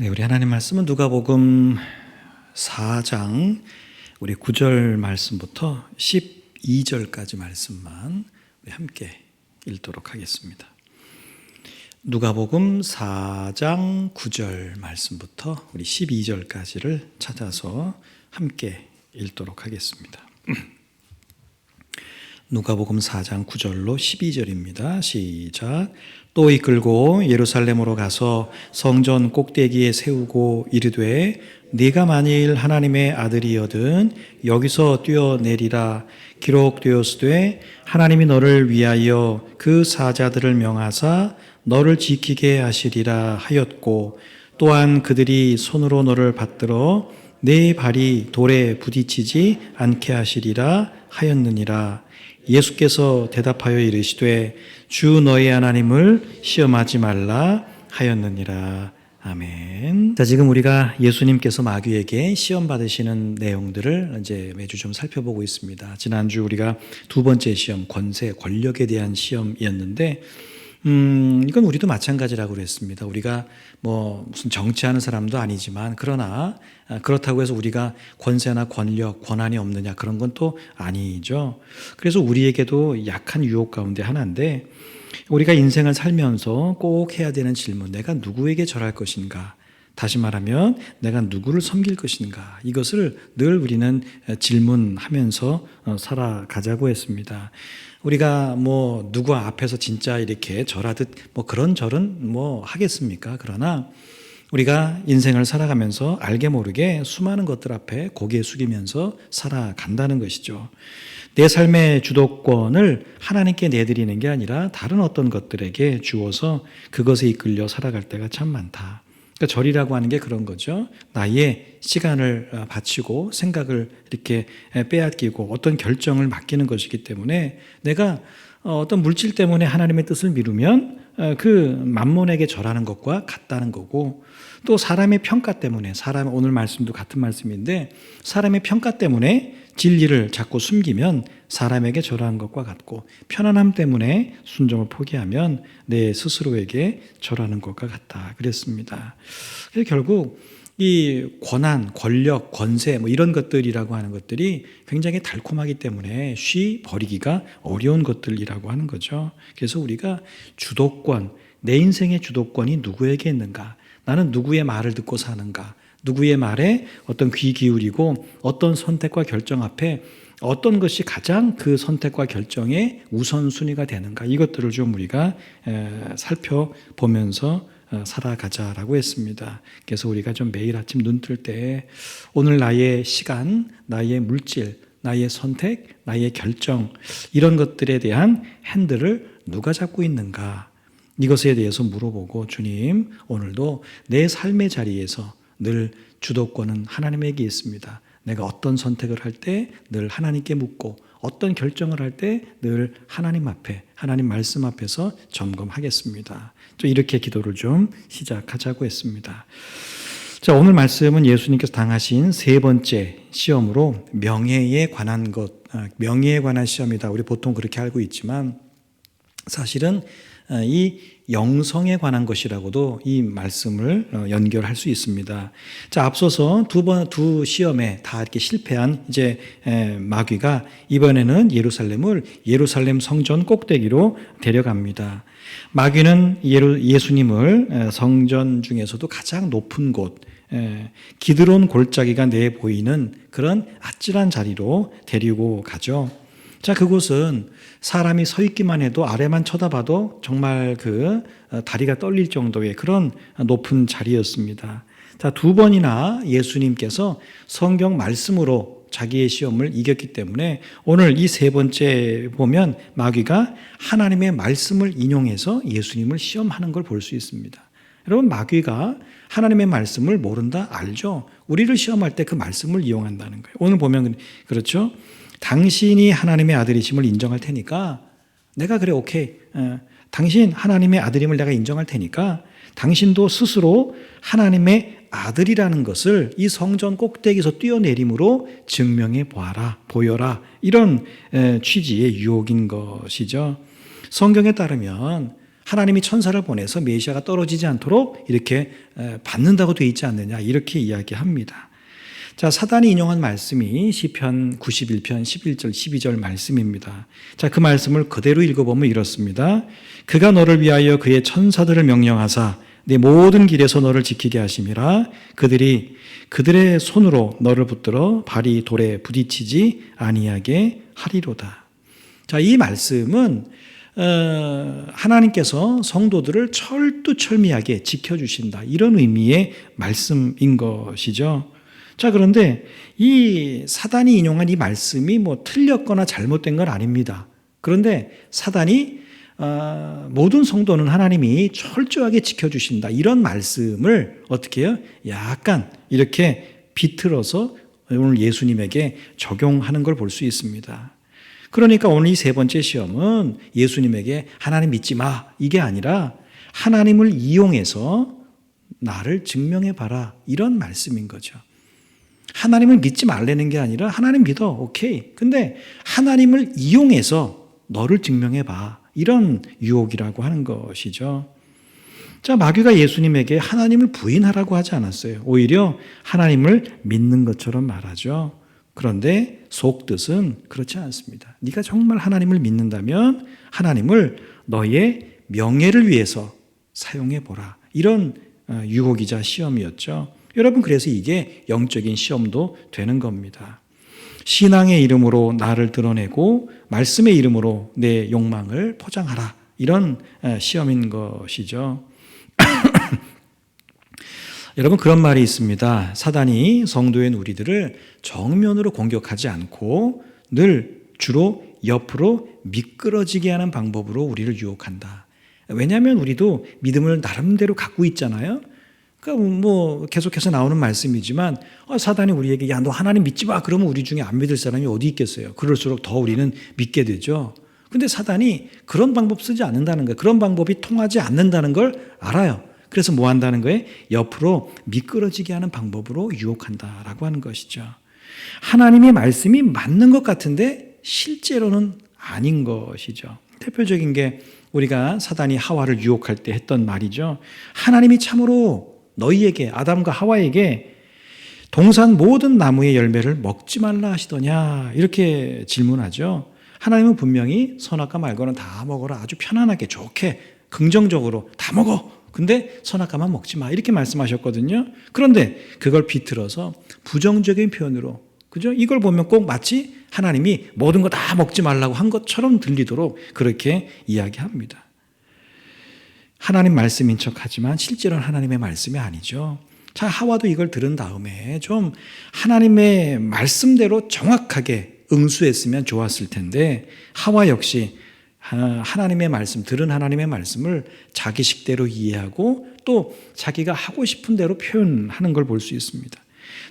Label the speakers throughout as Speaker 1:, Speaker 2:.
Speaker 1: 네, 우리 하나님 말씀은 누가복음 4장 우리 9절 말씀부터 12절까지 말씀만 우리 함께 읽도록 하겠습니다. 누가복음 4장 9절 말씀부터 우리 12절까지를 찾아서 함께 읽도록 하겠습니다. 누가복음 4장 9절로 12절입니다. 시작. 또 이끌고 예루살렘으로 가서 성전 꼭대기에 세우고 이르되 네가 만일 하나님의 아들이여든 여기서 뛰어내리라. 기록되었으되 하나님이 너를 위하여 그 사자들을 명하사 너를 지키게 하시리라 하였고, 또한 그들이 손으로 너를 받들어 네 발이 돌에 부딪히지 않게 하시리라 하였느니라. 예수께서 대답하여 이르시되 주 너희 하나님을 시험하지 말라 하였느니라. 아멘. 자, 지금 우리가 예수님께서 마귀에게 시험 받으시는 내용들을 이제 매주 좀 살펴보고 있습니다. 지난주 우리가 두 번째 시험, 권세, 권력에 대한 시험이었는데 이건 우리도 마찬가지라고 그랬습니다. 우리가 뭐 무슨 정치하는 사람도 아니지만 그러나 그렇다고 해서 우리가 권세나 권력, 권한이 없느냐 그런 건 또 아니죠. 그래서 우리에게도 약한 유혹 가운데 하나인데 우리가 인생을 살면서 꼭 해야 되는 질문, 내가 누구에게 절할 것인가? 다시 말하면 내가 누구를 섬길 것인가? 이것을 늘 우리는 질문하면서 살아가자고 했습니다. 우리가 뭐 누구 앞에서 진짜 이렇게 절하듯 뭐 그런 절은 뭐 하겠습니까? 그러나 우리가 인생을 살아가면서 알게 모르게 수많은 것들 앞에 고개 숙이면서 살아간다는 것이죠. 내 삶의 주도권을 하나님께 내드리는 게 아니라 다른 어떤 것들에게 주어서 그것에 이끌려 살아갈 때가 참 많다. 그러니까 절이라고 하는 게 그런 거죠. 나의 시간을 바치고 생각을 이렇게 빼앗기고 어떤 결정을 맡기는 것이기 때문에 내가 어떤 물질 때문에 하나님의 뜻을 미루면 그 만몬에게 절하는 것과 같다는 거고, 또 사람의 평가 때문에, 오늘 말씀도 같은 말씀인데 사람의 평가 때문에 진리를 자꾸 숨기면 사람에게 절하는 것과 같고, 편안함 때문에 순종을 포기하면 내 스스로에게 절하는 것과 같다 그랬습니다. 그래서 결국 이 권한, 권력, 권세 뭐 이런 것들이라고 하는 것들이 굉장히 달콤하기 때문에 쉬 버리기가 어려운 것들이라고 하는 거죠. 그래서 우리가 주도권, 내 인생의 주도권이 누구에게 있는가? 나는 누구의 말을 듣고 사는가? 누구의 말에 어떤 귀 기울이고 어떤 선택과 결정 앞에 어떤 것이 가장 그 선택과 결정의 우선순위가 되는가? 이것들을 좀 우리가 살펴보면서 살아가자라고 했습니다. 그래서 우리가 좀 매일 아침 눈 뜰 때 오늘 나의 시간, 나의 물질, 나의 선택, 나의 결정 이런 것들에 대한 핸들을 누가 잡고 있는가? 이것에 대해서 물어보고, 주님 오늘도 내 삶의 자리에서 늘 주도권은 하나님에게 있습니다. 내가 어떤 선택을 할 때 늘 하나님께 묻고 어떤 결정을 할 때 늘 하나님 앞에, 하나님 말씀 앞에서 점검하겠습니다. 좀 이렇게 기도를 좀 시작하자고 했습니다. 자, 오늘 말씀은 예수님께서 당하신 세 번째 시험으로 명예에 관한 명예에 관한 시험이다. 우리 보통 그렇게 알고 있지만 사실은 이 영성에 관한 것이라고도 이 말씀을 연결할 수 있습니다. 자, 앞서서 두 시험에 다 이렇게 실패한 이제 마귀가 이번에는 예루살렘 성전 꼭대기로 데려갑니다. 마귀는 예수님을 성전 중에서도 가장 높은 곳, 기드론 골짜기가 내 보이는 그런 아찔한 자리로 데리고 가죠. 자, 그곳은 사람이 서 있기만 해도 아래만 쳐다봐도 정말 그 다리가 떨릴 정도의 그런 높은 자리였습니다. 자, 두 번이나 예수님께서 성경 말씀으로 자기의 시험을 이겼기 때문에 오늘 이 세 번째 보면 마귀가 하나님의 말씀을 인용해서 예수님을 시험하는 걸 볼 수 있습니다. 여러분, 마귀가 하나님의 말씀을 모른다? 알죠? 우리를 시험할 때 그 말씀을 이용한다는 거예요. 오늘 보면 그렇죠? 당신이 하나님의 아들이심을 인정할 테니까 내가 그래 오케이, 당신 하나님의 아들임을 내가 인정할 테니까 당신도 스스로 하나님의 아들이라는 것을 이 성전 꼭대기에서 뛰어내림으로 증명해 보여라, 이런 취지의 유혹인 것이죠. 성경에 따르면 하나님이 천사를 보내서 메시아가 떨어지지 않도록 이렇게 받는다고 되어 있지 않느냐 이렇게 이야기합니다. 자, 사단이 인용한 말씀이 시편 91편 11절 12절 말씀입니다. 자, 그 말씀을 그대로 읽어보면 이렇습니다. 그가 너를 위하여 그의 천사들을 명령하사 내 모든 길에서 너를 지키게 하심이라. 그들이 그들의 손으로 너를 붙들어 발이 돌에 부딪히지 아니하게 하리로다. 자, 이 말씀은 하나님께서 성도들을 철두철미하게 지켜주신다 이런 의미의 말씀인 것이죠. 자, 그런데 이 사단이 인용한 이 말씀이 뭐 틀렸거나 잘못된 건 아닙니다. 그런데 사단이 모든 성도는 하나님이 철저하게 지켜주신다 이런 말씀을 어떻게 해요? 약간 이렇게 비틀어서 오늘 예수님에게 적용하는 걸 볼 수 있습니다. 그러니까 오늘 이 세 번째 시험은 예수님에게 하나님 믿지 마 이게 아니라 하나님을 이용해서 나를 증명해 봐라 이런 말씀인 거죠. 하나님을 믿지 말라는 게 아니라 하나님 믿어 오케이. 근데 하나님을 이용해서 너를 증명해 봐 이런 유혹이라고 하는 것이죠. 자, 마귀가 예수님에게 하나님을 부인하라고 하지 않았어요. 오히려 하나님을 믿는 것처럼 말하죠. 그런데 속뜻은 그렇지 않습니다. 네가 정말 하나님을 믿는다면 하나님을 너의 명예를 위해서 사용해 보라. 이런 유혹이자 시험이었죠. 여러분, 그래서 이게 영적인 시험도 되는 겁니다. 신앙의 이름으로 나를 드러내고 말씀의 이름으로 내 욕망을 포장하라. 이런 시험인 것이죠. 여러분, 그런 말이 있습니다. 사단이 성도인 우리들을 정면으로 공격하지 않고 늘 주로 옆으로 미끄러지게 하는 방법으로 우리를 유혹한다. 왜냐하면 우리도 믿음을 나름대로 갖고 있잖아요. 그러니까 뭐 계속해서 나오는 말씀이지만 사단이 우리에게 야, 너 하나님 믿지 마. 그러면 우리 중에 안 믿을 사람이 어디 있겠어요. 그럴수록 더 우리는 믿게 되죠. 근데 사단이 그런 방법 쓰지 않는다는 거예요. 그런 방법이 통하지 않는다는 걸 알아요. 그래서 뭐 한다는 거예요? 옆으로 미끄러지게 하는 방법으로 유혹한다라고 하는 것이죠. 하나님의 말씀이 맞는 것 같은데 실제로는 아닌 것이죠. 대표적인 게 우리가 사단이 하와를 유혹할 때 했던 말이죠. 하나님이 참으로 너희에게 아담과 하와에게 동산 모든 나무의 열매를 먹지 말라 하시더냐 이렇게 질문하죠. 하나님은 분명히 선악과 말고는 다 먹어라 아주 편안하게 좋게 긍정적으로 다 먹어. 근데 선악과만 먹지 마 이렇게 말씀하셨거든요. 그런데 그걸 비틀어서 부정적인 표현으로 그죠? 이걸 보면 꼭 마치 하나님이 모든 거 다 먹지 말라고 한 것처럼 들리도록 그렇게 이야기합니다. 하나님 말씀인 척하지만 실제로는 하나님의 말씀이 아니죠. 자, 하와도 이걸 들은 다음에 좀 하나님의 말씀대로 정확하게 응수했으면 좋았을 텐데 하와 역시 하나님의 말씀, 들은 하나님의 말씀을 자기식대로 이해하고 또 자기가 하고 싶은 대로 표현하는 걸 볼 수 있습니다.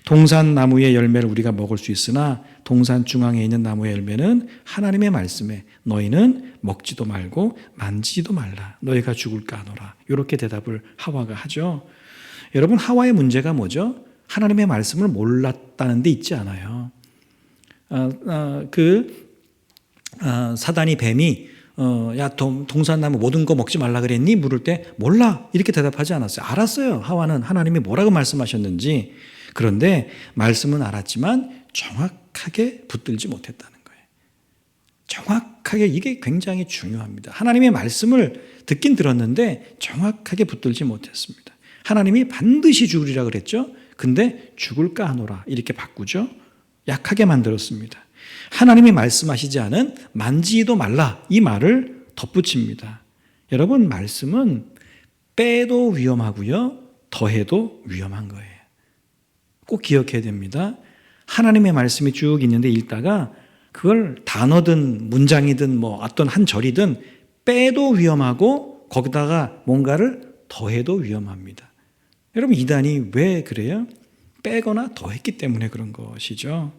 Speaker 1: 동산 나무의 열매를 우리가 먹을 수 있으나 동산 중앙에 있는 나무의 열매는 하나님의 말씀에 너희는 먹지도 말고 만지지도 말라. 너희가 죽을까 하노라. 이렇게 대답을 하와가 하죠. 여러분, 하와의 문제가 뭐죠? 하나님의 말씀을 몰랐다는 데 있지 않아요. 사단이 뱀이 야, 동산나무 모든 거 먹지 말라 그랬니? 물을 때 몰라 이렇게 대답하지 않았어요. 알았어요. 하와는 하나님이 뭐라고 말씀하셨는지. 그런데 말씀은 알았지만 정확하게 붙들지 못했다는 거예요. 정확하게 이게 굉장히 중요합니다. 하나님의 말씀을 듣긴 들었는데 정확하게 붙들지 못했습니다. 하나님이 반드시 죽으리라 그랬죠. 근데 죽을까 하노라 이렇게 바꾸죠. 약하게 만들었습니다. 하나님이 말씀하시지 않은 만지도 말라 이 말을 덧붙입니다. 여러분, 말씀은 빼도 위험하고요, 더해도 위험한 거예요. 꼭 기억해야 됩니다. 하나님의 말씀이 쭉 있는데 읽다가 그걸 단어든 문장이든 뭐 어떤 한 절이든 빼도 위험하고 거기다가 뭔가를 더해도 위험합니다. 여러분, 이단이 왜 그래요? 빼거나 더했기 때문에 그런 것이죠.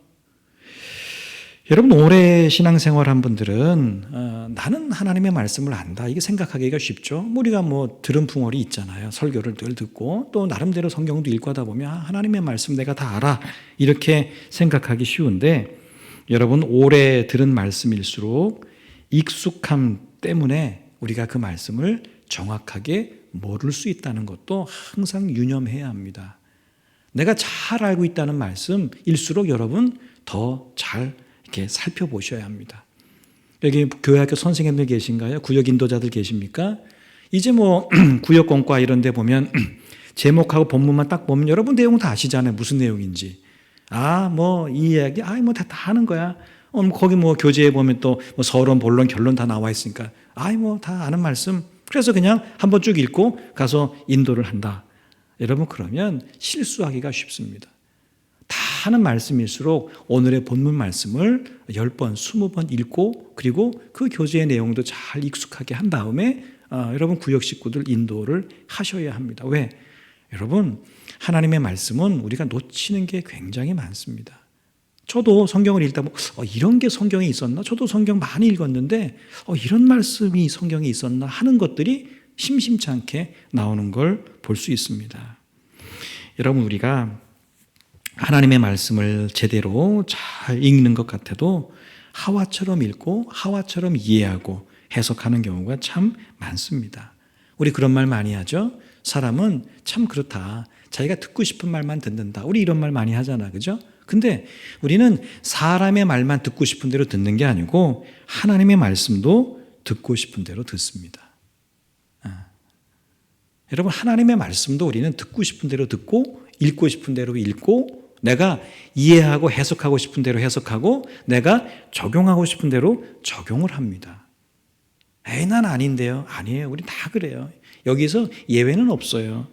Speaker 1: 여러분, 오래 신앙생활한 분들은 나는 하나님의 말씀을 안다 이게 생각하기가 쉽죠. 우리가 뭐 들은 풍월이 있잖아요. 설교를 늘 듣고 또 나름대로 성경도 읽고 하다 보면 하나님의 말씀 내가 다 알아 이렇게 생각하기 쉬운데, 여러분, 오래 들은 말씀일수록 익숙함 때문에 우리가 그 말씀을 정확하게 모를 수 있다는 것도 항상 유념해야 합니다. 내가 잘 알고 있다는 말씀일수록 여러분 더 잘 이렇게 살펴보셔야 합니다. 여기 교회학교 선생님들 계신가요? 구역 인도자들 계십니까? 이제 뭐 구역공과 이런 데 보면 제목하고 본문만 딱 보면 여러분 내용 다 아시잖아요. 무슨 내용인지. 뭐 이 이야기, 뭐 다 하는 거야. 거기 뭐 교재에 보면 또 뭐 서론, 본론, 결론 다 나와 있으니까 뭐 다 아는 말씀. 그래서 그냥 한번 쭉 읽고 가서 인도를 한다. 여러분 그러면 실수하기가 쉽습니다. 다 하는 말씀일수록 오늘의 본문 말씀을 10번, 20번 읽고 그리고 그 교재의 내용도 잘 익숙하게 한 다음에 여러분 구역 식구들 인도를 하셔야 합니다. 왜? 여러분 하나님의 말씀은 우리가 놓치는 게 굉장히 많습니다. 저도 성경을 읽다 보면 이런 게 성경에 있었나? 저도 성경 많이 읽었는데 이런 말씀이 성경에 있었나 하는 것들이 심심치 않게 나오는 걸 볼 수 있습니다. 여러분 우리가 하나님의 말씀을 제대로 잘 읽는 것 같아도 하와처럼 읽고 하와처럼 이해하고 해석하는 경우가 참 많습니다. 우리 그런 말 많이 하죠. 사람은 참 그렇다. 자기가 듣고 싶은 말만 듣는다. 우리 이런 말 많이 하잖아. 그죠? 근데 우리는 사람의 말만 듣고 싶은 대로 듣는 게 아니고 하나님의 말씀도 듣고 싶은 대로 듣습니다. 여러분 하나님의 말씀도 우리는 듣고 싶은 대로 듣고 읽고 싶은 대로 읽고 내가 이해하고 해석하고 싶은 대로 해석하고 내가 적용하고 싶은 대로 적용을 합니다. 난 아닌데요. 아니에요. 우리 다 그래요. 여기서 예외는 없어요.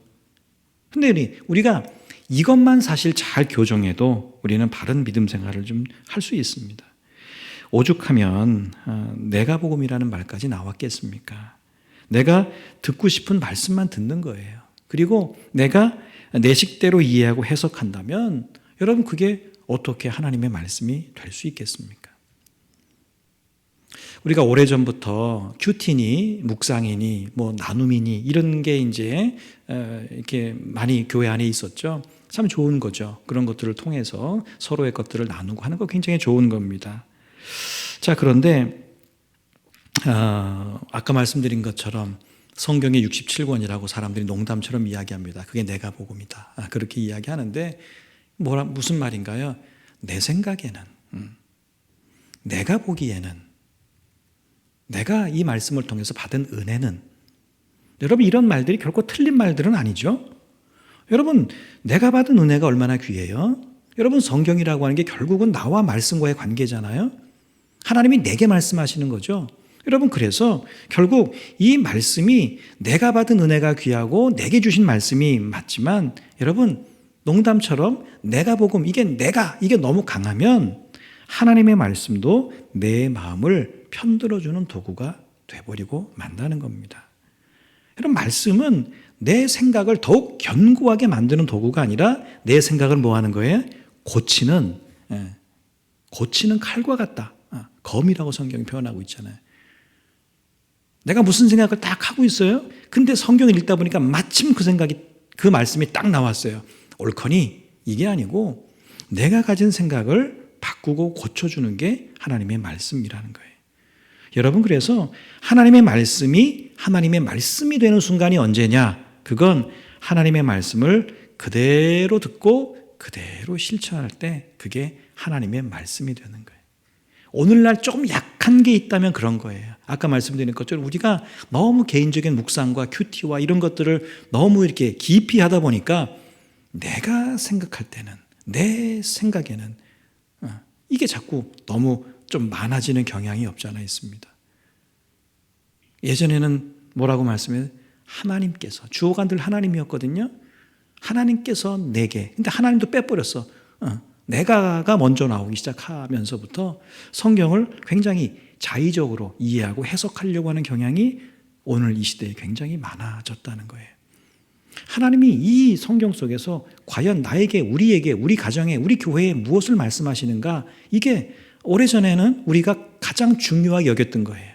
Speaker 1: 근데 우리가 이것만 사실 잘 교정해도 우리는 바른 믿음 생활을 좀 할 수 있습니다. 오죽하면 내가 복음이라는 말까지 나왔겠습니까? 내가 듣고 싶은 말씀만 듣는 거예요. 그리고 내가 내 식대로 이해하고 해석한다면 여러분 그게 어떻게 하나님의 말씀이 될 수 있겠습니까? 우리가 오래전부터 큐티니, 묵상이니, 뭐 나눔이니 이런 게 이제 이렇게 많이 교회 안에 있었죠. 참 좋은 거죠. 그런 것들을 통해서 서로의 것들을 나누고 하는 거 굉장히 좋은 겁니다. 자, 그런데 아까 말씀드린 것처럼 성경의 67권이라고 사람들이 농담처럼 이야기합니다. 그게 내가 복음이다. 그렇게 이야기하는데 무슨 말인가요? 내 생각에는 내가 보기에는 내가 이 말씀을 통해서 받은 은혜는 여러분 이런 말들이 결코 틀린 말들은 아니죠. 여러분 내가 받은 은혜가 얼마나 귀해요? 여러분 성경이라고 하는 게 결국은 나와 말씀과의 관계잖아요. 하나님이 내게 말씀하시는 거죠. 여러분 그래서 결국 이 말씀이 내가 받은 은혜가 귀하고 내게 주신 말씀이 맞지만 여러분 농담처럼 내가 복음 이게 너무 강하면 하나님의 말씀도 내 마음을 편들어주는 도구가 돼버리고 만다는 겁니다. 여러분 말씀은 내 생각을 더욱 견고하게 만드는 도구가 아니라 내 생각을 뭐 하는 거예요? 고치는 칼과 같다. 검이라고 성경이 표현하고 있잖아요. 내가 무슨 생각을 딱 하고 있어요? 근데 성경을 읽다 보니까 마침 그 말씀이 딱 나왔어요. 옳거니 이게 아니고 내가 가진 생각을 바꾸고 고쳐주는 게 하나님의 말씀이라는 거예요. 여러분 그래서 하나님의 말씀이 하나님의 말씀이 되는 순간이 언제냐? 그건 하나님의 말씀을 그대로 듣고 그대로 실천할 때 그게 하나님의 말씀이 되는 거예요. 오늘날 조금 약한 게 있다면 그런 거예요. 아까 말씀드린 것처럼 우리가 너무 개인적인 묵상과 큐티와 이런 것들을 너무 이렇게 깊이 하다 보니까 내가 생각할 때는 내 생각에는 이게 자꾸 너무 좀 많아지는 경향이 없지 않아 있습니다. 예전에는 뭐라고 말씀해요? 하나님께서 주어가 늘 하나님이었거든요. 하나님께서 내게 근데 하나님도 빼버렸어. 내가가 먼저 나오기 시작하면서부터 성경을 굉장히 자의적으로 이해하고 해석하려고 하는 경향이 오늘 이 시대에 굉장히 많아졌다는 거예요. 하나님이 이 성경 속에서 과연 나에게, 우리에게, 우리 가정에, 우리 교회에 무엇을 말씀하시는가? 이게 오래전에는 우리가 가장 중요하게 여겼던 거예요.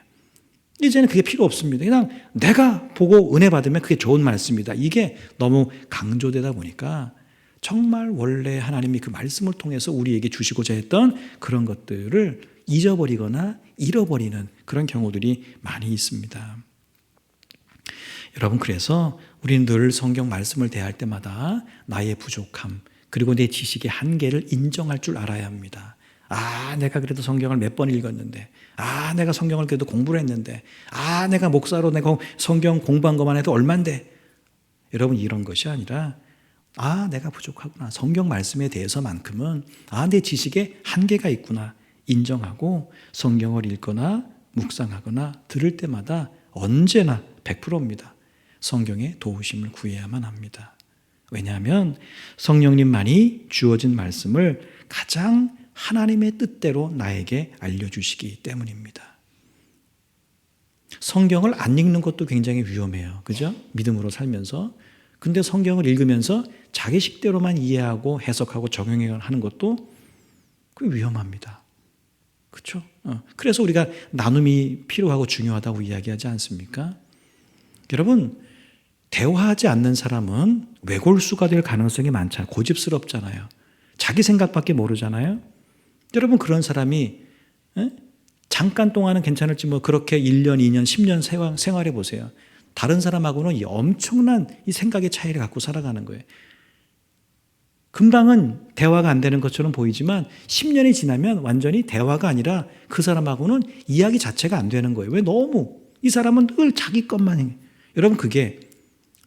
Speaker 1: 이제는 그게 필요 없습니다. 그냥 내가 보고 은혜 받으면 그게 좋은 말씀이다. 이게 너무 강조되다 보니까 정말 원래 하나님이 그 말씀을 통해서 우리에게 주시고자 했던 그런 것들을 잊어버리거나 잃어버리는 그런 경우들이 많이 있습니다. 여러분, 그래서 우리는 늘 성경 말씀을 대할 때마다 나의 부족함, 그리고 내 지식의 한계를 인정할 줄 알아야 합니다. 내가 그래도 성경을 몇 번 읽었는데, 내가 성경을 그래도 공부를 했는데, 내가 목사로 내가 성경 공부한 것만 해도 얼만데. 여러분, 이런 것이 아니라 내가 부족하구나. 성경 말씀에 대해서만큼은 내 지식에 한계가 있구나 인정하고 성경을 읽거나 묵상하거나 들을 때마다 언제나 100%입니다. 성경의 도우심을 구해야만 합니다. 왜냐하면 성령님만이 주어진 말씀을 가장 하나님의 뜻대로 나에게 알려주시기 때문입니다. 성경을 안 읽는 것도 굉장히 위험해요. 그죠? 믿음으로 살면서. 근데 성경을 읽으면서 자기 식대로만 이해하고 해석하고 적용하는 것도 그 위험합니다. 그렇죠? 그래서 우리가 나눔이 필요하고 중요하다고 이야기하지 않습니까? 여러분, 대화하지 않는 사람은 외골수가 될 가능성이 많잖아요. 고집스럽잖아요. 자기 생각밖에 모르잖아요. 여러분, 그런 사람이 잠깐 동안은 괜찮을지 그렇게 1년, 2년, 10년 생활해 보세요. 다른 사람하고는 엄청난 이 생각의 차이를 갖고 살아가는 거예요. 금방은 대화가 안 되는 것처럼 보이지만 10년이 지나면 완전히 대화가 아니라 그 사람하고는 이야기 자체가 안 되는 거예요. 왜? 너무 이 사람은 늘 자기 것만 해. 여러분, 그게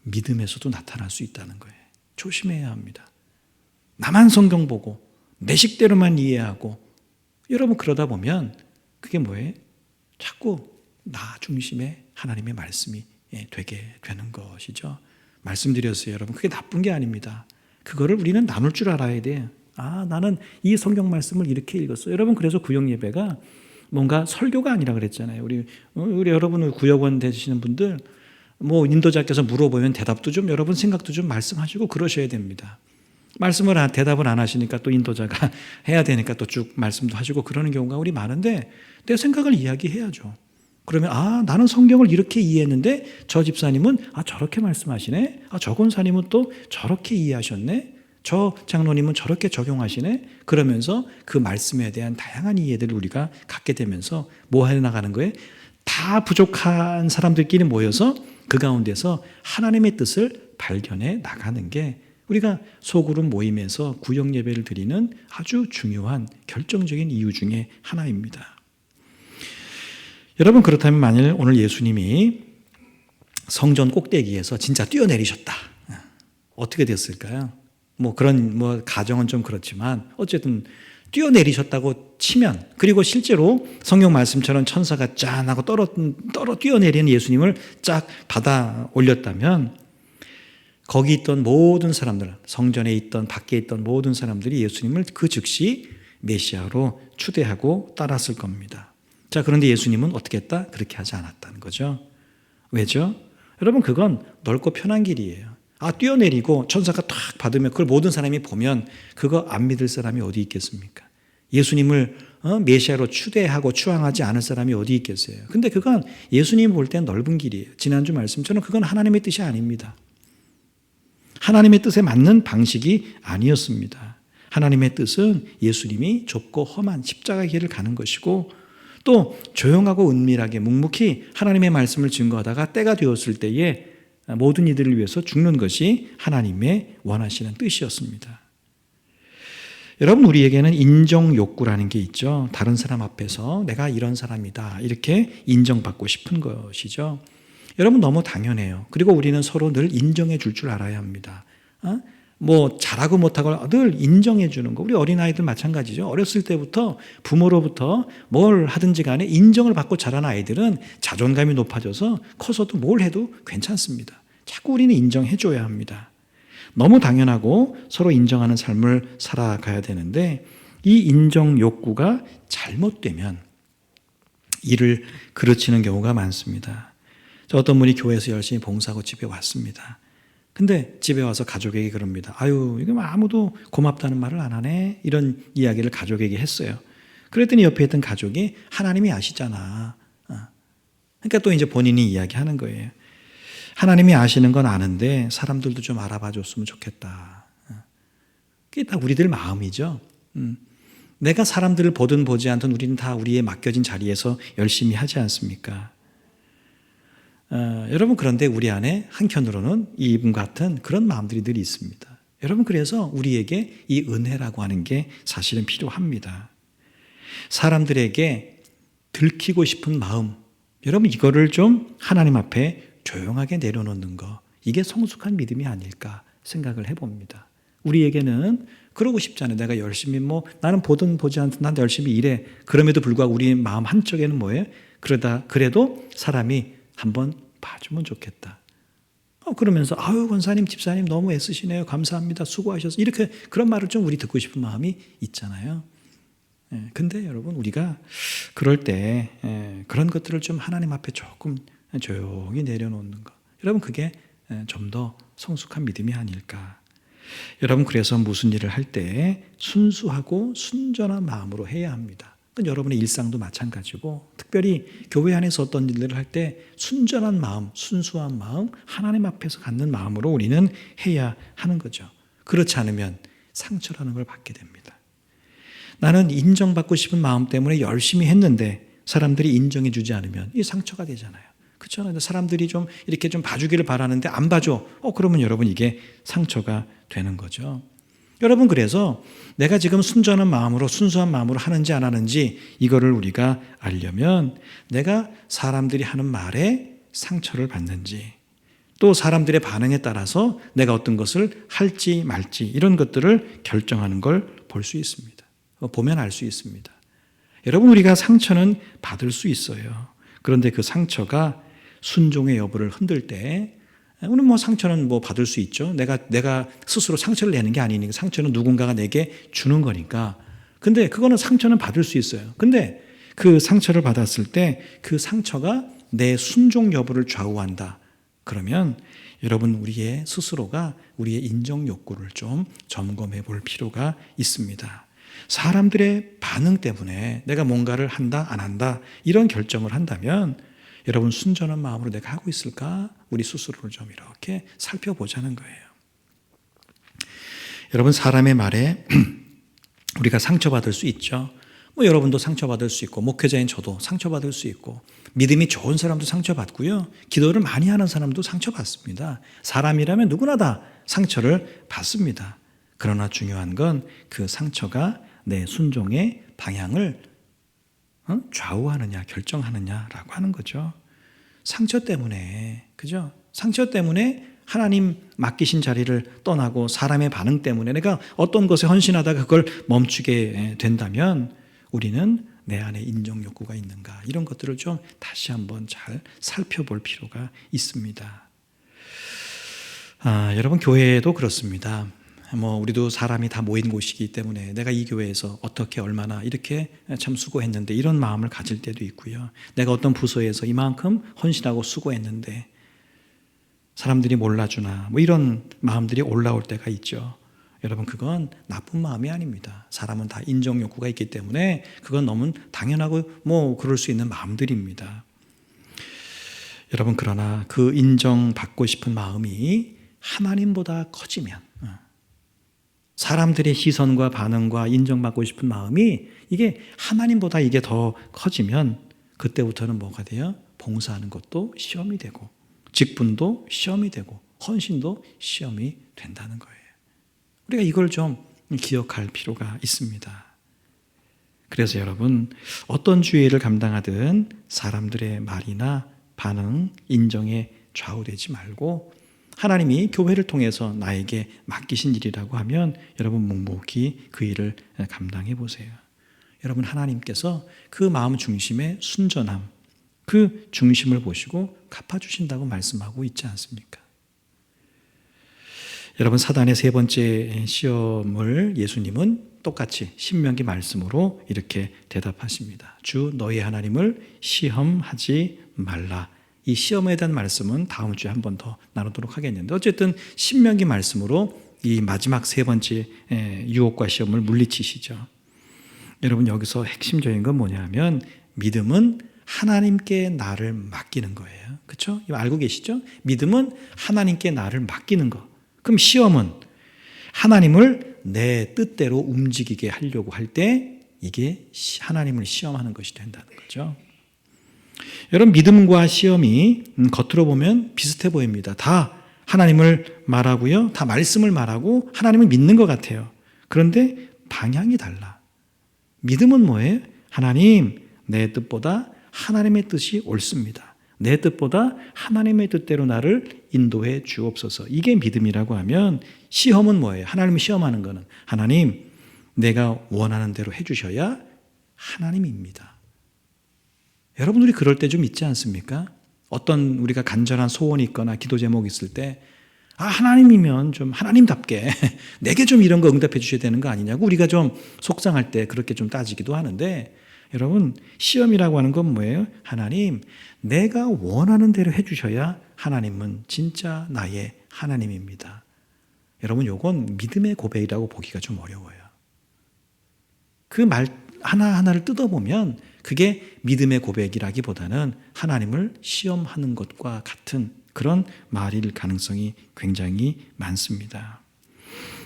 Speaker 1: 믿음에서도 나타날 수 있다는 거예요. 조심해야 합니다. 나만 성경 보고 내 식대로만 이해하고, 여러분, 그러다 보면 그게 뭐예요? 자꾸 나 중심의 하나님의 말씀이 되게 되는 것이죠. 말씀드렸어요, 여러분. 그게 나쁜 게 아닙니다. 그거를 우리는 나눌 줄 알아야 돼요. 나는 이 성경 말씀을 이렇게 읽었어요. 여러분, 그래서 구역 예배가 뭔가 설교가 아니라 그랬잖아요. 우리 여러분 구역원 되시는 분들 인도자께서 물어보면 대답도 좀 여러분 생각도 좀 말씀하시고 그러셔야 됩니다. 대답을 안 하시니까 또 인도자가 해야 되니까 또 쭉 말씀도 하시고 그러는 경우가 우리 많은데, 내 생각을 이야기해야죠. 그러면 나는 성경을 이렇게 이해했는데 저 집사님은 저렇게 말씀하시네. 저 권사님은 또 저렇게 이해하셨네. 저 장로님은 저렇게 적용하시네. 그러면서 그 말씀에 대한 다양한 이해들을 우리가 갖게 되면서 뭐 해나가는 거예요? 다 부족한 사람들끼리 모여서 그 가운데서 하나님의 뜻을 발견해 나가는 게 우리가 소그룹 모임에서 구역 예배를 드리는 아주 중요한 결정적인 이유 중에 하나입니다. 여러분, 그렇다면 만일 오늘 예수님이 성전 꼭대기에서 진짜 뛰어내리셨다. 어떻게 됐을까요? 그런 가정은 좀 그렇지만 어쨌든 뛰어내리셨다고 치면, 그리고 실제로 성경 말씀처럼 천사가 짠 하고 뛰어내리는 예수님을 쫙 받아 올렸다면, 거기 있던 모든 사람들, 성전에 있던 밖에 있던 모든 사람들이 예수님을 그 즉시 메시아로 추대하고 따랐을 겁니다. 자, 그런데 예수님은 어떻게 했다? 그렇게 하지 않았다는 거죠. 왜죠? 여러분, 그건 넓고 편한 길이에요. 뛰어내리고 천사가 탁 받으면 그걸 모든 사람이 보면 그거 안 믿을 사람이 어디 있겠습니까? 예수님을 메시아로 추대하고 추앙하지 않을 사람이 어디 있겠어요? 근데 그건 예수님 볼 땐 넓은 길이에요. 지난주 말씀처럼 그건 하나님의 뜻이 아닙니다. 하나님의 뜻에 맞는 방식이 아니었습니다. 하나님의 뜻은 예수님이 좁고 험한 십자가의 길을 가는 것이고, 또 조용하고 은밀하게 묵묵히 하나님의 말씀을 증거하다가 때가 되었을 때에 모든 이들을 위해서 죽는 것이 하나님의 원하시는 뜻이었습니다. 여러분, 우리에게는 인정 욕구라는 게 있죠. 다른 사람 앞에서 내가 이런 사람이다 이렇게 인정받고 싶은 것이죠. 여러분, 너무 당연해요. 그리고 우리는 서로 늘 인정해 줄 줄 알아야 합니다. 잘하고 못하고 늘 인정해 주는 거. 우리 어린아이들 마찬가지죠. 어렸을 때부터 부모로부터 뭘 하든지 간에 인정을 받고 자란 아이들은 자존감이 높아져서 커서도 뭘 해도 괜찮습니다. 자꾸 우리는 인정해 줘야 합니다. 너무 당연하고 서로 인정하는 삶을 살아가야 되는데, 이 인정 욕구가 잘못되면 이를 그르치는 경우가 많습니다. 어떤 분이 교회에서 열심히 봉사하고 집에 왔습니다. 근데 집에 와서 가족에게 그럽니다. 이거 아무도 고맙다는 말을 안 하네. 이런 이야기를 가족에게 했어요. 그랬더니 옆에 있던 가족이 하나님이 아시잖아. 그러니까 또 이제 본인이 이야기하는 거예요. 하나님이 아시는 건 아는데 사람들도 좀 알아봐 줬으면 좋겠다. 그게 다 우리들 마음이죠. 내가 사람들을 보든 보지 않든 우리는 다 우리의 맡겨진 자리에서 열심히 하지 않습니까? 여러분 그런데 우리 안에 한켠으로는 이분 같은 그런 마음들이 늘 있습니다. 여러분 그래서 우리에게 이 은혜라고 하는 게 사실은 필요합니다. 사람들에게 들키고 싶은 마음, 여러분 이거를 좀 하나님 앞에 조용하게 내려놓는 거, 이게 성숙한 믿음이 아닐까 생각을 해봅니다. 우리에게는 그러고 싶잖아요. 내가 열심히 나는 보든 보지 않든 난 열심히 일해. 그럼에도 불구하고 우리 마음 한쪽에는 뭐예요? 그래도 사람이 한번 봐주면 좋겠다. 그러면서 아유 권사님 집사님 너무 애쓰시네요. 감사합니다. 수고하셔서 이렇게 그런 말을 좀 우리 듣고 싶은 마음이 있잖아요. 근데 여러분 우리가 그럴 때 그런 것들을 좀 하나님 앞에 조금 조용히 내려놓는 것, 여러분 그게 좀 더 성숙한 믿음이 아닐까. 여러분 그래서 무슨 일을 할 때 순수하고 순전한 마음으로 해야 합니다. 여러분의 일상도 마찬가지고 특별히 교회 안에서 어떤 일들을 할 때 순전한 마음, 순수한 마음, 하나님 앞에서 갖는 마음으로 우리는 해야 하는 거죠. 그렇지 않으면 상처라는 걸 받게 됩니다. 나는 인정받고 싶은 마음 때문에 열심히 했는데 사람들이 인정해 주지 않으면 이 상처가 되잖아요. 그렇죠? 사람들이 좀 이렇게 좀 봐주기를 바라는데 안 봐줘. 그러면 여러분 이게 상처가 되는 거죠. 여러분 그래서 내가 지금 순전한 마음으로 순수한 마음으로 하는지 안 하는지 이거를 우리가 알려면 내가 사람들이 하는 말에 상처를 받는지 또 사람들의 반응에 따라서 내가 어떤 것을 할지 말지 이런 것들을 결정하는 걸 볼 수 있습니다. 보면 알 수 있습니다. 여러분 우리가 상처는 받을 수 있어요. 그런데 그 상처가 순종의 여부를 흔들 때 우리는 상처는 받을 수 있죠. 내가 스스로 상처를 내는 게 아니니까 상처는 누군가가 내게 주는 거니까. 근데 그거는 상처는 받을 수 있어요. 근데 그 상처를 받았을 때 그 상처가 내 순종 여부를 좌우한다. 그러면 여러분 우리의 스스로가 우리의 인정 욕구를 좀 점검해 볼 필요가 있습니다. 사람들의 반응 때문에 내가 뭔가를 한다 안 한다 이런 결정을 한다면 여러분 순전한 마음으로 내가 하고 있을까? 우리 스스로를 좀 이렇게 살펴보자는 거예요. 여러분 사람의 말에 우리가 상처받을 수 있죠. 여러분도 상처받을 수 있고 목회자인 저도 상처받을 수 있고 믿음이 좋은 사람도 상처받고요. 기도를 많이 하는 사람도 상처받습니다. 사람이라면 누구나 다 상처를 받습니다. 그러나 중요한 건 그 상처가 내 순종의 방향을 좌우하느냐 결정하느냐라고 하는 거죠. 상처 때문에 그죠? 상처 때문에 하나님 맡기신 자리를 떠나고 사람의 반응 때문에 내가 어떤 것에 헌신하다가 그걸 멈추게 된다면 우리는 내 안에 인정 욕구가 있는가 이런 것들을 좀 다시 한번 잘 살펴볼 필요가 있습니다. 여러분 교회도 그렇습니다. 우리도 사람이 다 모인 곳이기 때문에 내가 이 교회에서 어떻게 얼마나 이렇게 참 수고했는데 이런 마음을 가질 때도 있고요. 내가 어떤 부서에서 이만큼 헌신하고 수고했는데 사람들이 몰라주나 이런 마음들이 올라올 때가 있죠. 여러분 그건 나쁜 마음이 아닙니다. 사람은 다 인정 욕구가 있기 때문에 그건 너무 당연하고 그럴 수 있는 마음들입니다. 여러분 그러나 그 인정받고 싶은 마음이 하나님보다 커지면 사람들의 시선과 반응과 인정받고 싶은 마음이 이게 하나님보다 이게 더 커지면 그때부터는 뭐가 돼요? 봉사하는 것도 시험이 되고 직분도 시험이 되고 헌신도 시험이 된다는 거예요. 우리가 이걸 좀 기억할 필요가 있습니다. 그래서 여러분 어떤 주의를 감당하든 사람들의 말이나 반응, 인정에 좌우되지 말고 하나님이 교회를 통해서 나에게 맡기신 일이라고 하면 여러분 묵묵히 그 일을 감당해 보세요. 여러분 하나님께서 그 마음 중심의 순전함, 그 중심을 보시고 갚아주신다고 말씀하고 있지 않습니까? 여러분 사단의 세 번째 시험을 예수님은 똑같이 신명기 말씀으로 이렇게 대답하십니다. 주 너희 하나님을 시험하지 말라. 이 시험에 대한 말씀은 다음 주에 한 번 더 나누도록 하겠는데 어쨌든 신명기 말씀으로 이 마지막 세 번째 유혹과 시험을 물리치시죠. 여러분 여기서 핵심적인 건 뭐냐면 믿음은 하나님께 나를 맡기는 거예요. 그렇죠? 이거 알고 계시죠? 믿음은 하나님께 나를 맡기는 거. 그럼 시험은 하나님을 내 뜻대로 움직이게 하려고 할 때 이게 하나님을 시험하는 것이 된다는 거죠. 여러분, 믿음과 시험이 겉으로 보면 비슷해 보입니다. 다 하나님을 말하고요. 다 말씀을 말하고 하나님을 믿는 것 같아요. 그런데 방향이 달라. 믿음은 뭐예요? 하나님, 내 뜻보다 하나님의 뜻이 옳습니다. 내 뜻보다 하나님의 뜻대로 나를 인도해 주옵소서. 이게 믿음이라고 하면, 시험은 뭐예요? 하나님을 시험하는 거는 하나님, 내가 원하는 대로 해주셔야 하나님입니다. 여러분, 우리 그럴 때 좀 있지 않습니까? 어떤 우리가 간절한 소원이 있거나 기도 제목이 있을 때, 하나님이면 좀 하나님답게 내게 좀 이런 거 응답해 주셔야 되는 거 아니냐고 우리가 좀 속상할 때 그렇게 좀 따지기도 하는데, 여러분, 시험이라고 하는 건 뭐예요? 하나님, 내가 원하는 대로 해 주셔야 하나님은 진짜 나의 하나님입니다. 여러분, 요건 믿음의 고백이라고 보기가 좀 어려워요. 그 말 하나하나를 뜯어보면 그게 믿음의 고백이라기보다는 하나님을 시험하는 것과 같은 그런 말일 가능성이 굉장히 많습니다.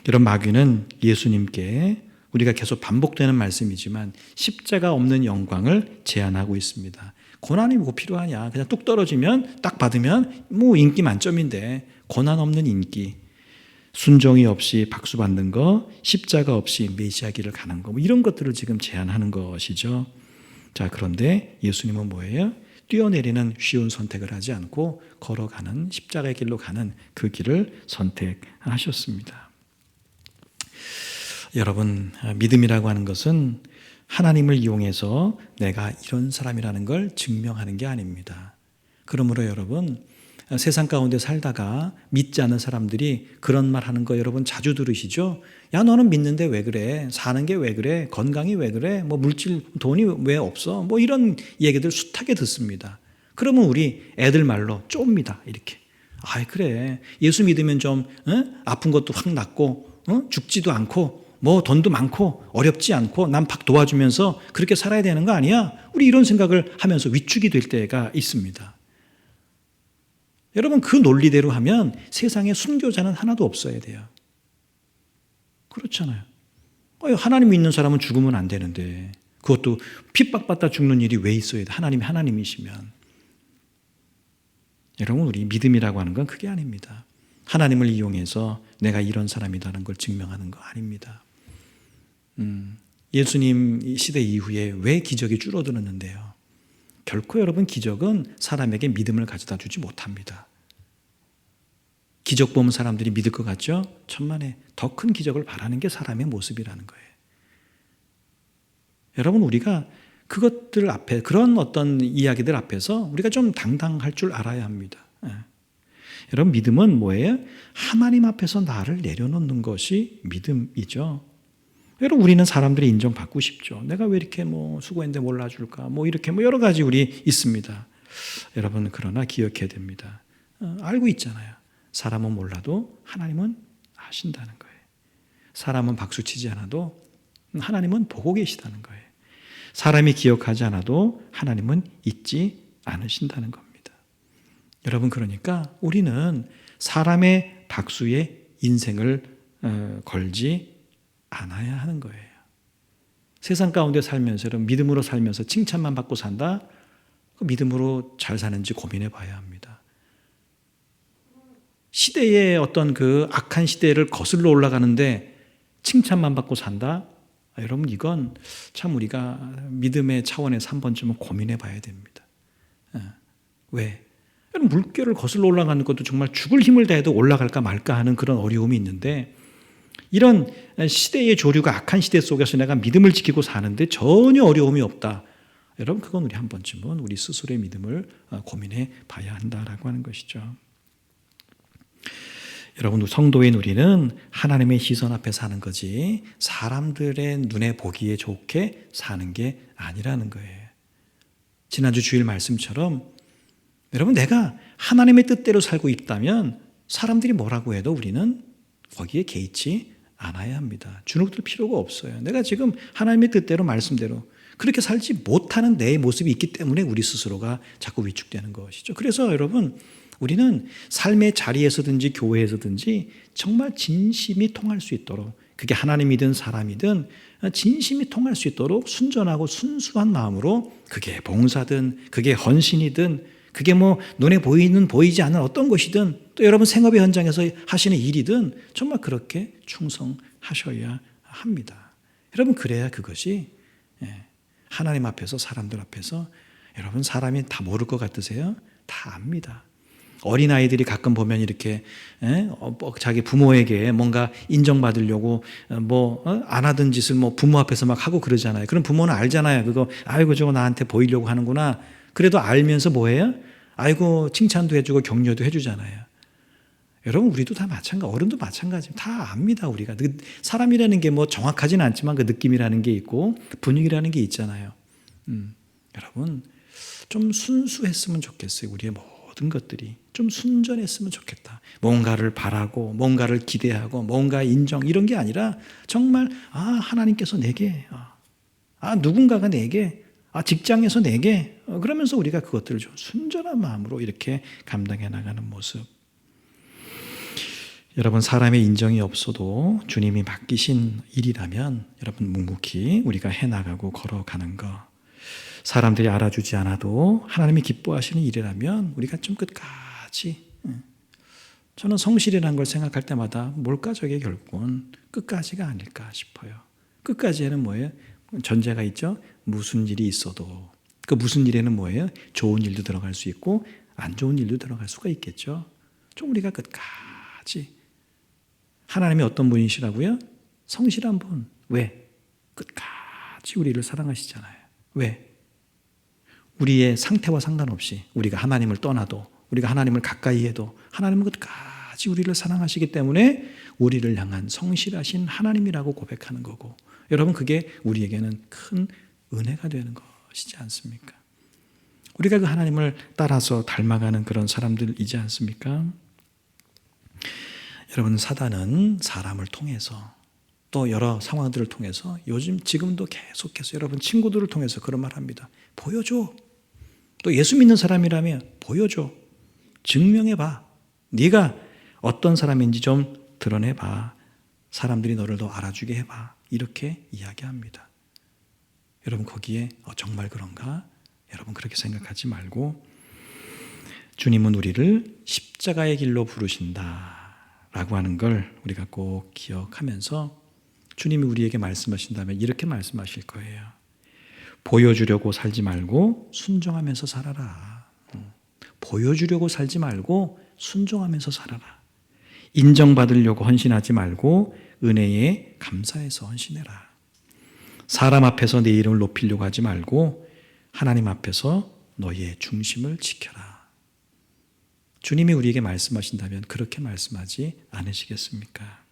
Speaker 1: 여러분, 마귀는 예수님께, 우리가 계속 반복되는 말씀이지만, 십자가 없는 영광을 제안하고 있습니다. 고난이 뭐 필요하냐? 그냥 뚝 떨어지면 딱 받으면 뭐 인기 만점인데, 고난 없는 인기, 순종이 없이 박수 받는 거, 십자가 없이 메시아길을 가는 거, 뭐 이런 것들을 지금 제안하는 것이죠. 자, 그런데 예수님은 뭐예요? 뛰어내리는 쉬운 선택을 하지 않고 걸어가는 십자가의 길로 가는 그 길을 선택하셨습니다. 여러분, 믿음이라고 하는 것은 하나님을 이용해서 내가 이런 사람이라는 걸 증명하는 게 아닙니다. 그러므로 여러분, 세상 가운데 살다가 믿지 않는 사람들이 그런 말 하는 거 여러분 자주 들으시죠? 야, 너는 믿는데 왜 그래? 사는 게 왜 그래? 건강이 왜 그래? 뭐 물질, 돈이 왜 없어? 뭐 이런 얘기들 숱하게 듣습니다. 그러면 우리 애들 말로 쫍니다. 이렇게. 그래. 예수 믿으면 좀 아픈 것도 확 낫고 죽지도 않고 뭐 돈도 많고 어렵지 않고 남 팍 도와주면서 그렇게 살아야 되는 거 아니야? 우리 이런 생각을 하면서 위축이 될 때가 있습니다. 여러분, 그 논리대로 하면 세상에 순교자는 하나도 없어야 돼요. 그렇잖아요. 하나님 믿는 사람은 죽으면 안 되는데, 그것도 핍박받다 죽는 일이 왜 있어야 돼? 하나님이 하나님이시면. 여러분, 우리 믿음이라고 하는 건 그게 아닙니다. 하나님을 이용해서 내가 이런 사람이라는 걸 증명하는 거 아닙니다. 예수님 시대 이후에 왜 기적이 줄어들었는데요? 결코 여러분, 기적은 사람에게 믿음을 가져다 주지 못합니다. 기적 보면 사람들이 믿을 것 같죠? 천만에 더 큰 기적을 바라는 게 사람의 모습이라는 거예요. 여러분, 우리가 그것들 앞에, 그런 어떤 이야기들 앞에서 우리가 좀 당당할 줄 알아야 합니다. 여러분, 믿음은 뭐예요? 하나님 앞에서 나를 내려놓는 것이 믿음이죠. 여러분, 우리는 사람들이 인정받고 싶죠. 내가 왜 이렇게 뭐 수고했는데 몰라줄까? 뭐 이렇게 뭐 여러 가지 우리 있습니다. 여러분, 그러나 기억해야 됩니다. 알고 있잖아요. 사람은 몰라도 하나님은 아신다는 거예요. 사람은 박수치지 않아도 하나님은 보고 계시다는 거예요. 사람이 기억하지 않아도 하나님은 잊지 않으신다는 겁니다. 여러분, 그러니까 우리는 사람의 박수에 인생을 걸지 않아야 하는 거예요. 세상 가운데 살면서, 여러분, 믿음으로 살면서 칭찬만 받고 산다? 그 믿음으로 잘 사는지 고민해 봐야 합니다. 시대의 어떤 그 악한 시대를 거슬러 올라가는데 칭찬만 받고 산다? 여러분, 이건 참 우리가 믿음의 차원에서 한 번쯤은 고민해 봐야 됩니다. 왜? 물결을 거슬러 올라가는 것도 정말 죽을 힘을 다해도 올라갈까 말까 하는 그런 어려움이 있는데, 이런 시대의 조류가 악한 시대 속에서 내가 믿음을 지키고 사는데 전혀 어려움이 없다. 여러분, 그건 우리 한 번쯤은 우리 스스로의 믿음을 고민해 봐야 한다라고 하는 것이죠. 여러분, 성도인 우리는 하나님의 시선 앞에 사는 거지 사람들의 눈에 보기에 좋게 사는 게 아니라는 거예요. 지난주 주일 말씀처럼 여러분, 내가 하나님의 뜻대로 살고 있다면 사람들이 뭐라고 해도 우리는 거기에 개의치 않아야 합니다. 주눅들 필요가 없어요. 내가 지금 하나님의 뜻대로 말씀대로 그렇게 살지 못하는 내 모습이 있기 때문에 우리 스스로가 자꾸 위축되는 것이죠. 그래서 여러분, 우리는 삶의 자리에서든지 교회에서든지 정말 진심이 통할 수 있도록 그게 하나님이든 사람이든 진심이 통할 수 있도록 순전하고 순수한 마음으로 그게 봉사든 그게 헌신이든 그게 뭐 눈에 보이는 보이지 않는 어떤 것이든 또 여러분 생업의 현장에서 하시는 일이든 정말 그렇게 충성하셔야 합니다. 여러분 그래야 그것이 하나님 앞에서 사람들 앞에서 여러분 사람이 다 모를 것 같으세요? 다 압니다. 어린아이들이 가끔 보면 이렇게 자기 부모에게 뭔가 인정받으려고 안 하던 짓을 부모 앞에서 막 하고 그러잖아요. 그럼 부모는 알잖아요. 그거 아이고 저거 나한테 보이려고 하는구나. 그래도 알면서 뭐해요? 아이고 칭찬도 해주고 격려도 해주잖아요. 여러분 우리도 다 마찬가지, 어른도 마찬가지입니다. 다 압니다. 우리가 사람이라는 게 정확하지는 않지만 그 느낌이라는 게 있고 분위기라는 게 있잖아요. 여러분 좀 순수했으면 좋겠어요. 우리의 모든 것들이 좀 순전했으면 좋겠다. 뭔가를 바라고 뭔가를 기대하고 뭔가 인정 이런 게 아니라 정말 하나님께서 내게 누군가가 내게 직장에서 내게 그러면서 우리가 그것들을 좀 순전한 마음으로 이렇게 감당해 나가는 모습. 여러분 사람의 인정이 없어도 주님이 맡기신 일이라면 여러분 묵묵히 우리가 해나가고 걸어가는 거, 사람들이 알아주지 않아도 하나님이 기뻐하시는 일이라면 우리가 좀 끝까지, 저는 성실이라는 걸 생각할 때마다 뭘까 저게 결국은 끝까지가 아닐까 싶어요. 끝까지에는 뭐예요? 전제가 있죠. 무슨 일이 있어도 그 무슨 일에는 뭐예요? 좋은 일도 들어갈 수 있고 안 좋은 일도 들어갈 수가 있겠죠. 좀 우리가 끝까지 하나님이 어떤 분이시라고요? 성실한 분. 왜? 끝까지 우리를 사랑하시잖아요. 왜? 우리의 상태와 상관없이 우리가 하나님을 떠나도 우리가 하나님을 가까이 해도 하나님은 끝까지 우리를 사랑하시기 때문에 우리를 향한 성실하신 하나님이라고 고백하는 거고, 여러분 그게 우리에게는 큰 은혜가 되는 것이지 않습니까? 우리가 그 하나님을 따라서 닮아가는 그런 사람들이지 않습니까? 여러분 사단은 사람을 통해서 또 여러 상황들을 통해서 지금도 계속해서 여러분 친구들을 통해서 그런 말 합니다. 보여줘. 또 예수 믿는 사람이라면 보여줘. 증명해봐. 네가 어떤 사람인지 좀 드러내봐. 사람들이 너를 더 알아주게 해봐. 이렇게 이야기합니다. 여러분 거기에 정말 그런가? 여러분 그렇게 생각하지 말고 주님은 우리를 십자가의 길로 부르신다 라고 하는 걸 우리가 꼭 기억하면서 주님이 우리에게 말씀하신다면 이렇게 말씀하실 거예요. 보여주려고 살지 말고 순종하면서 살아라. 보여주려고 살지 말고 순종하면서 살아라. 인정받으려고 헌신하지 말고 은혜에 감사해서 헌신해라. 사람 앞에서 내 이름을 높이려고 하지 말고 하나님 앞에서 너의 중심을 지켜라. 주님이 우리에게 말씀하신다면 그렇게 말씀하지 않으시겠습니까?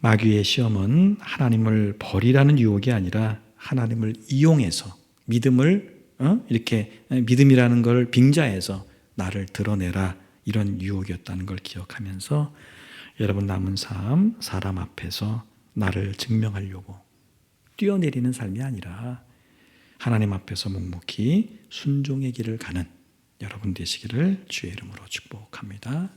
Speaker 1: 마귀의 시험은 하나님을 버리라는 유혹이 아니라 하나님을 이용해서 믿음을 이렇게 믿음이라는 걸 빙자해서 나를 드러내라 이런 유혹이었다는 걸 기억하면서 여러분 남은 삶 사람 앞에서 나를 증명하려고 뛰어내리는 삶이 아니라 하나님 앞에서 묵묵히 순종의 길을 가는 여러분 되시기를 주의 이름으로 축복합니다.